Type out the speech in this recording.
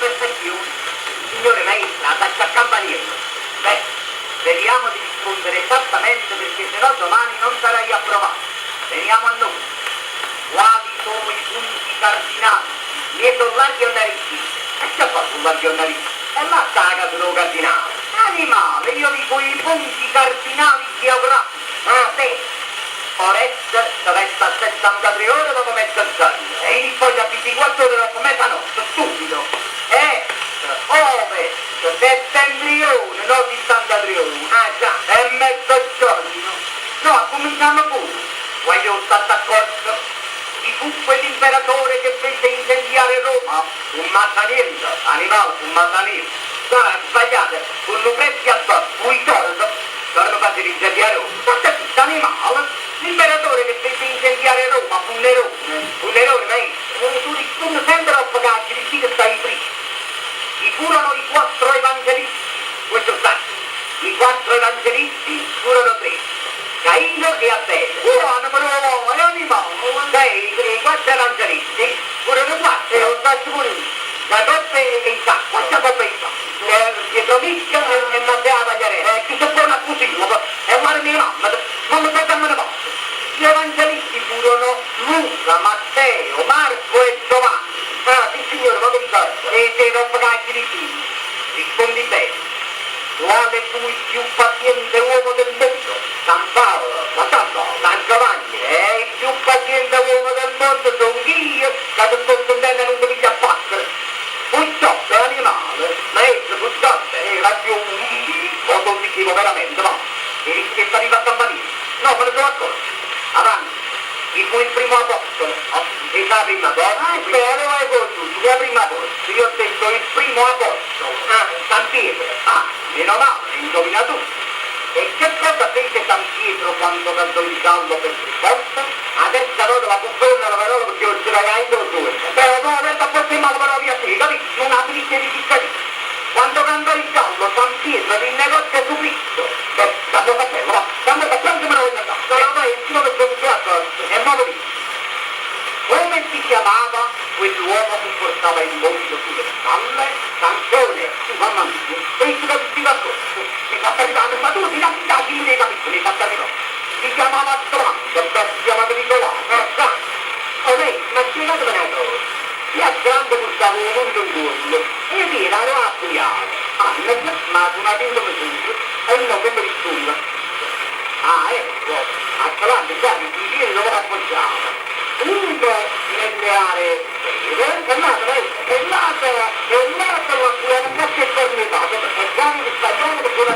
perfezione. Signore maestra, attacca il campanello. Beh, vediamo di rispondere esattamente perché sennò domani non sarai approvato. Veniamo a noi. Quali sono i punti cardinali? Dietro l'archionaristi. E che fa sull'archionaristi? E là sta la casa del cardinale. Animale, io dico i punti cardinali geografici. Ah, sì. Forest resta a 63 ore dopo mezzogiorno e inizia a 24 ore dopo mezzanotte, stupido. Est, ovest, settentrione, no 63 ore. Ah già, è mezzogiorno. No, cominciamo pure. Voglio stare d'accordo. Chi fu quell'imperatore che fece incendiare Roma? Un mazzaniello, animale, un mazzaniello. No, sbagliate, con Lucrezia un tordo. Torno fate incendiare Roma. State tutto animale. L'imperatore che fece incendiare Roma fu Nerone, maestro. Tu sempre lo pagati, di chi che stai prima. Chi furono i 4 evangelisti? Questo sta. I 4 evangelisti furono 3. Caino e Abele. Buono, è animale. I 4 evangelisti furono 4. E lo faccio pure io. Giacobbe e Isacco. Questa Giacobbe e Isacco. Pietro Micca e Matteo Pagliarella. Chi sono una cosina, è un mia mamma. Non lo so che me ne posso. Gli evangelisti furono Luca, Matteo, Marco e Giovanni. Ah, sì signore, ma mi ricordo. E se non pagati di figli. Rispondi bene. Quale fu il più paziente uomo del mondo? San Paolo, San Giovanni. Il più paziente uomo del mondo sono io, che sto contento non mi a battere. Purtroppo è animale, maestro, purtroppo era più motosicchivo veramente, no? E che sta arrivando a campanile. No, me ne sono accorto. Avanti. Chi fu il primo apostolo? E la prima cosa? Spero hai conosciuto, la prima cosa. Io ho detto il primo apostolo. San Pietro. Meno male, indovinato. E che cosa fece San Pietro quando cantò il gallo per 3 volte? Adesso allora la conferma la parola perché non ce l'hai anche lo due. Però no, adesso forse male però via sì, capisci? Non ha triste di cittadini. Quando cantò il gallo, San Pietro il negozio su Cristo. Quando faceva, va, quando faceva me lo voglio andare. Sono mai il primo che sono accorto. E modo lì. Come si chiamava quell'uomo che portava il mondo sulle spalle? Sansone. Mamma mia, penso che si va corso. Mi fa arrivare, ma tu ti dai dei capitoli, mi fa arrivare. Si chiamava Strando, si chiamava Nicolò. Oh lei, ma spiegatemi una cosa. Io Strando portava un mondo in gol e viene a Apriare. Hanno plasmato una tenda mesura e non come risponde. Ecco, a Strando già il vicino lo appoggiava. Uno nelle aree è nato la cui non è che è tornato, è già che sta bene perché una